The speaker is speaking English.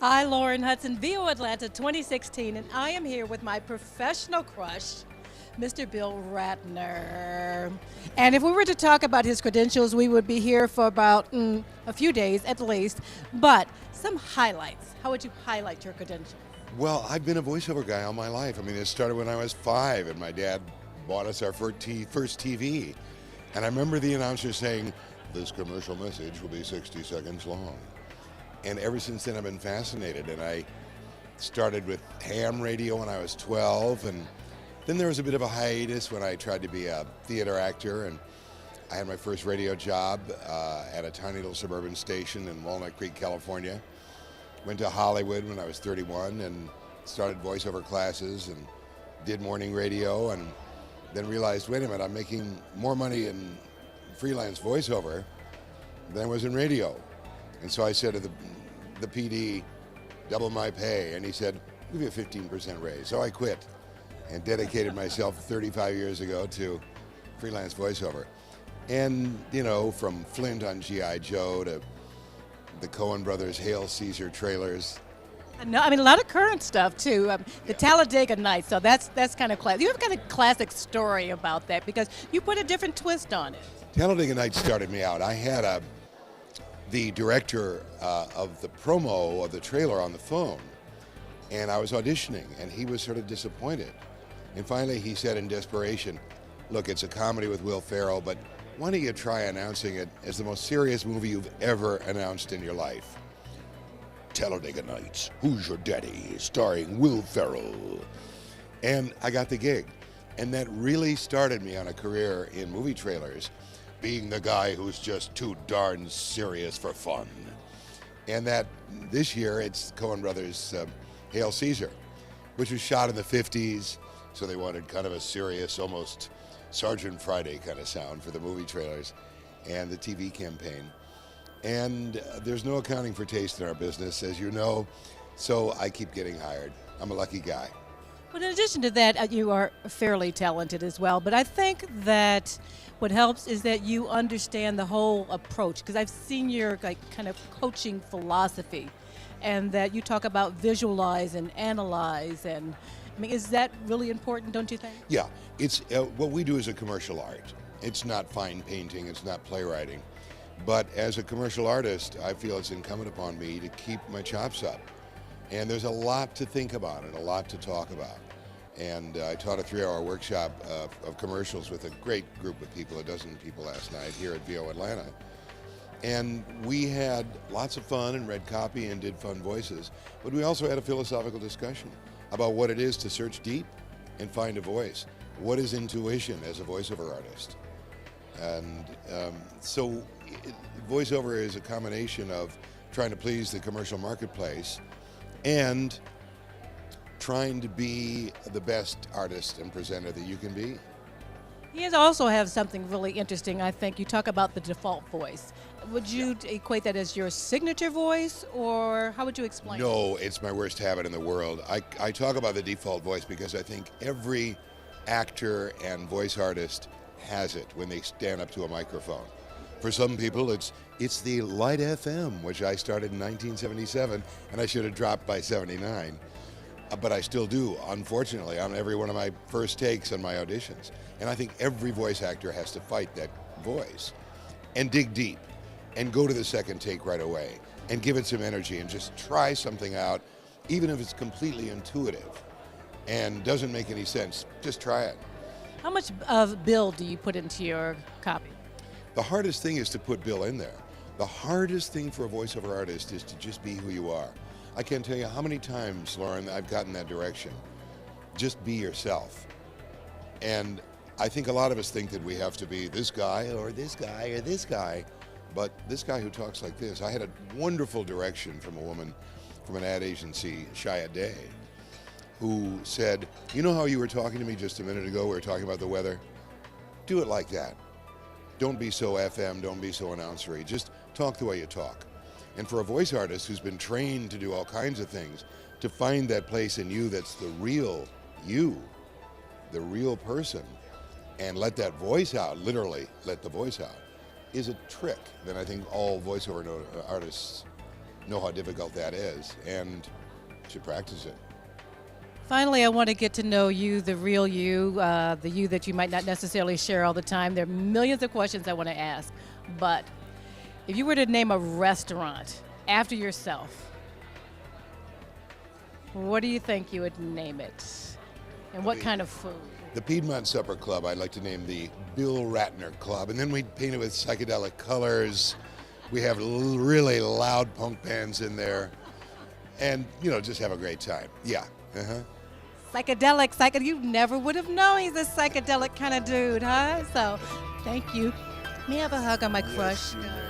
Hi, Lauren Hudson, VO Atlanta 2016, and I am here with my professional crush, Mr. Bill Ratner. And if we were to talk about his credentials, we would be here for about a few days at least. But some highlights. How would you highlight your credentials? Well, I've been a voiceover guy all my life. I mean, it started when I was 5, and my dad bought us our first TV. And I remember the announcer saying, "This commercial message will be 60 seconds long." And ever since then, I've been fascinated. And I started with ham radio when I was 12, and then there was a bit of a hiatus when I tried to be a theater actor, and I had my first radio job at a tiny little suburban station in Walnut Creek, California. Went to Hollywood when I was 31 and started voiceover classes and did morning radio, and then realized, wait a minute, I'm making more money in freelance voiceover than I was in radio. And so I said to the PD, double my pay, and he said, "I'll give you a 15% raise." So I quit and dedicated myself 35 years ago to freelance voiceover. And, you know, from Flint on G.I. Joe to the Coen Brothers Hail Caesar trailers. No, I mean a lot of current stuff too. The Talladega Nights, so that's kind of classic. You have kind of classic story about that because you put a different twist on it. Talladega Nights started me out. I had the director of the promo of the trailer on the phone, and I was auditioning, and he was sort of disappointed. And finally he said in desperation, "Look, it's a comedy with Will Ferrell, but why don't you try announcing it as the most serious movie you've ever announced in your life? Talladega Nights, Who's Your Daddy?" starring Will Ferrell. And I got the gig. And that really started me on a career in movie trailers, being the guy who's just too darn serious for fun. And that this year it's Coen Brothers Hail Caesar, which was shot in the 50s, so they wanted kind of a serious, almost Sergeant Friday kind of sound for the movie trailers and the TV campaign. And there's no accounting for taste in our business, as you know, so I keep getting hired. I'm a lucky guy. But in addition to that, you are fairly talented as well. But I think that what helps is that you understand the whole approach, because I've seen your kind of coaching philosophy, and that you talk about visualize and analyze. And I mean, is that really important, don't you think? Yeah, it's what we do is a commercial art. It's not fine painting, it's not playwriting. But as a commercial artist, I feel it's incumbent upon me to keep my chops up. And there's a lot to think about and a lot to talk about. And I taught a 3-hour workshop of commercials with a great group of people, a dozen people last night here at VO Atlanta. And we had lots of fun and read copy and did fun voices. But we also had a philosophical discussion about what it is to search deep and find a voice. What is intuition as a voiceover artist? And so voiceover is a combination of trying to please the commercial marketplace and trying to be the best artist and presenter that you can be. You also have something really interesting, I think. You talk about the default voice. Would you equate that as your signature voice, or how would you explain it? No, it's my worst habit in the world. I talk about the default voice because I think every actor and voice artist has it when they stand up to a microphone. For some people, it's the Light FM, which I started in 1977, and I should have dropped by 79. But I still do, unfortunately, on every one of my first takes and my auditions. And I think every voice actor has to fight that voice and dig deep and go to the second take right away and give it some energy and just try something out, even if it's completely intuitive and doesn't make any sense. Just try it. How much of Bill do you put into your copy? The hardest thing is to put Bill in there. The hardest thing for a voiceover artist is to just be who you are. I can't tell you how many times, Lauren, I've gotten that direction. Just be yourself. And I think a lot of us think that we have to be this guy or this guy or this guy, but this guy who talks like this. I had a wonderful direction from a woman from an ad agency, Shia Day, who said, "You know how you were talking to me just a minute ago? We were talking about the weather. Do it like that. Don't be so FM, don't be so announcery. Just talk the way you talk." And for a voice artist who's been trained to do all kinds of things, to find that place in you that's the real you, the real person, and let that voice out, literally let the voice out, is a trick that I think all voiceover artists know how difficult that is, and should practice it. Finally, I want to get to know you, the real you, the you that you might not necessarily share all the time. There are millions of questions I want to ask, but if you were to name a restaurant after yourself, what do you think you would name it? And what kind of food? The Piedmont Supper Club, I'd like to name the Bill Ratner Club, and then we paint it with psychedelic colors. We have really loud punk bands in there, and just have a great time. Yeah. Psychedelic. You never would have known he's a psychedelic kind of dude, huh? So, thank you. May I have a hug on my crush? Yes,